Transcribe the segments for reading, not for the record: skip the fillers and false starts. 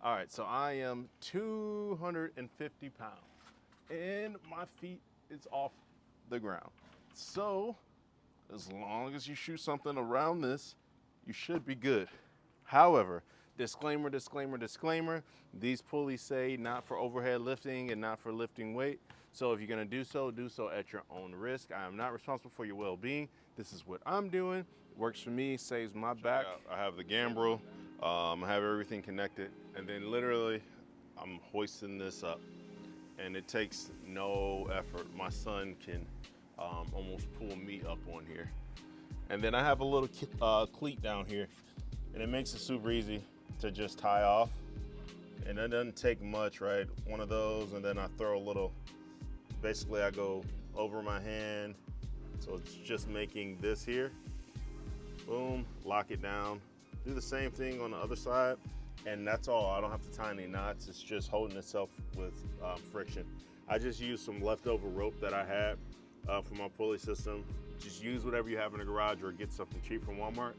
All right, so I am 250 pounds and my feet is off the ground. So as long as you shoot something around this, you should be good. However, disclaimer, disclaimer, disclaimer, these pulleys say not for overhead lifting and not for lifting weight. So if you're gonna do so at your own risk. I am not responsible for your well-being. This is what I'm doing. It works for me, saves my back. I have the gambrel, I have everything connected, and then literally I'm hoisting this up, and it takes no effort. My son can almost pull me up on here. And then I have a little cleat down here, and it makes it super easy to just tie off. And it doesn't take much, right? One of those, and then I throw a little, basically I go over my hand. So it's just making this here. Boom, lock it down. Do the same thing on the other side, and that's all. I don't have to tie any knots. It's just holding itself with friction. I just used some leftover rope that I had for my pulley system. Just use whatever you have in the garage or get something cheap from Walmart.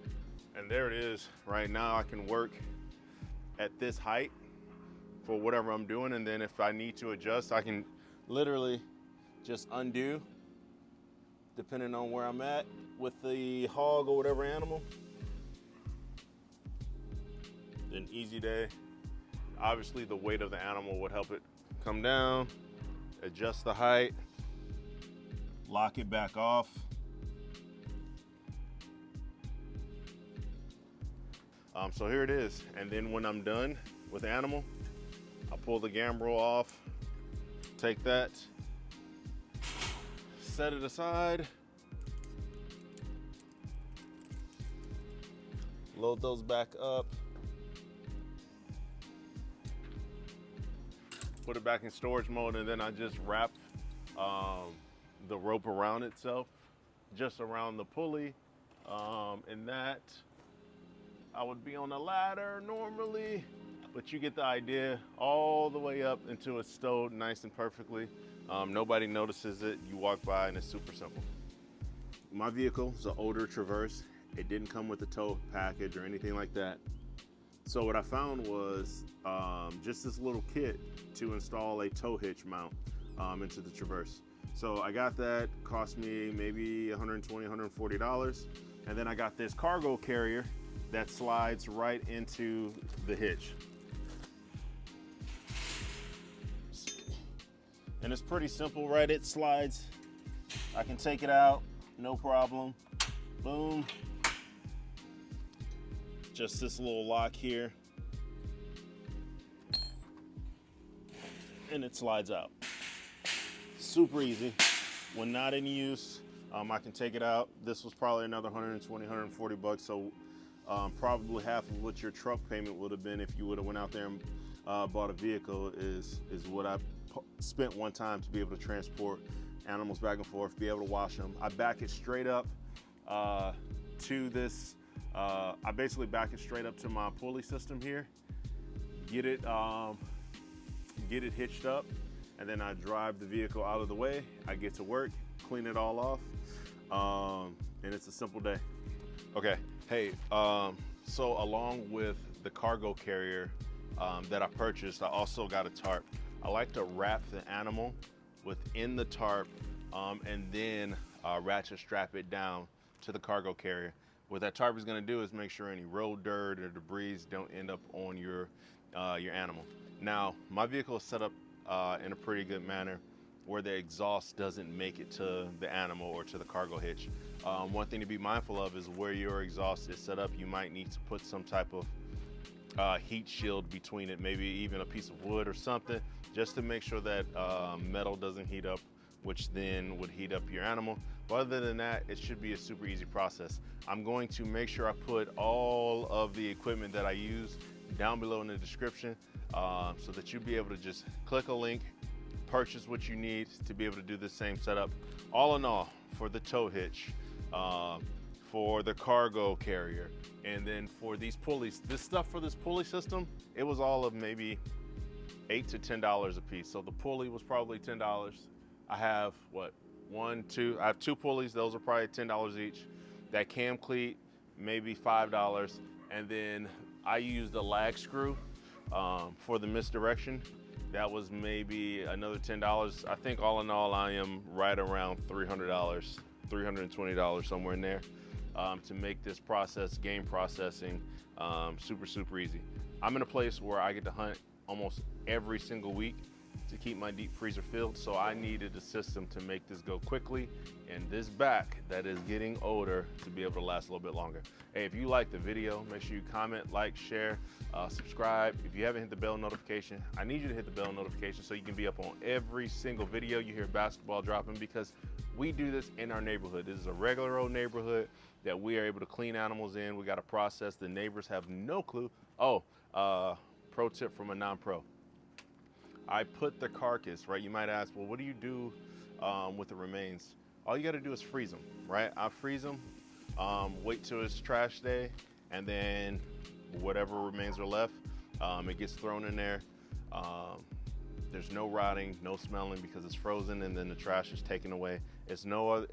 And there it is. Right now I can work at this height for whatever I'm doing, and then if I need to adjust, I can literally just undo depending on where I'm at with the hog or whatever animal. An easy day. Obviously the weight of the animal would help it come down, adjust the height, lock it back off. So here it is. And then when I'm done with the animal, I pull the gambrel off, take that, set it aside, load those back up, put it back in storage mode, and then I just wrap the rope around itself, just around the pulley, and that I would be on a ladder normally, but you get the idea, all the way up until it's stowed nice and perfectly. Nobody notices it. You walk by and it's super simple. My vehicle is an older Traverse. It didn't come with a tow package or anything like that. So what I found was just this little kit to install a tow hitch mount into the Traverse. So I got that, cost me maybe $120, $140. And then I got this cargo carrier that slides right into the hitch. And it's pretty simple, right? It slides. I can take it out, no problem. Boom. Just this little lock here. And it slides out. Super easy. When not in use, I can take it out. This was probably another 120, 140 bucks. So probably half of what your truck payment would have been if you would have went out there and bought a vehicle is what I spent one time to be able to transport animals back and forth, be able to wash them. I back it straight up to this. I basically back it straight up to my pulley system here, get it hitched up, and then I drive the vehicle out of the way. I get to work, clean it all off, and it's a simple day. Okay, hey, so along with the cargo carrier that I purchased, I also got a tarp. I like to wrap the animal within the tarp and then ratchet strap it down to the cargo carrier. What that tarp is gonna do is make sure any road dirt or debris don't end up on your animal. Now, my vehicle is set up in a pretty good manner where the exhaust doesn't make it to the animal or to the cargo hitch. One thing to be mindful of is where your exhaust is set up. You might need to put some type of heat shield between it, maybe even a piece of wood or something, just to make sure that metal doesn't heat up, which then would heat up your animal. But other than that, it should be a super easy process. I'm going to make sure I put all of the equipment that I use down below in the description so that you'll be able to just click a link, purchase what you need to be able to do the same setup. All in all, for the tow hitch, for the cargo carrier, and then for these pulleys, this stuff for this pulley system, it was all of maybe $8 to $10 a piece. So the pulley was probably $10. I have what, I have two pulleys. Those are probably $10 each. That cam cleat, maybe $5. And then I used a lag screw For the misdirection, that was maybe another $10. I think all in all, I am right around $300, $320, somewhere in there, to make this process, game processing, super easy. I'm in a place where I get to hunt almost every single week to keep my deep freezer filled, so I needed a system to make this go quickly and this back that is getting older to be able to last a little bit longer. Hey, if you like the video, make sure you comment, like, share, subscribe. If you haven't hit the bell notification, I need you to hit the bell notification so you can be up on every single video you hear basketball dropping, because we do this in our neighborhood. This is a regular old neighborhood that we are able to clean animals in. We got a process. The neighbors have no clue. Oh, pro tip from a non-pro. I put the carcass, right? You might ask, well, what do you do with the remains? All you got to do is freeze them, right? I freeze them, wait till it's trash day, and then whatever remains are left, it gets thrown in there. There's no rotting, no smelling, because it's frozen, and then the trash is taken away. It's no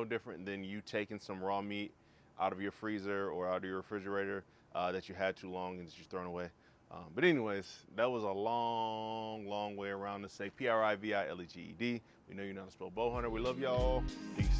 different than you taking some raw meat out of your freezer or out of your refrigerator that you had too long and that you're throwing away. But anyways, that was a long way around to say Privileged. We know you're not a spell bow hunter. We love y'all. Peace.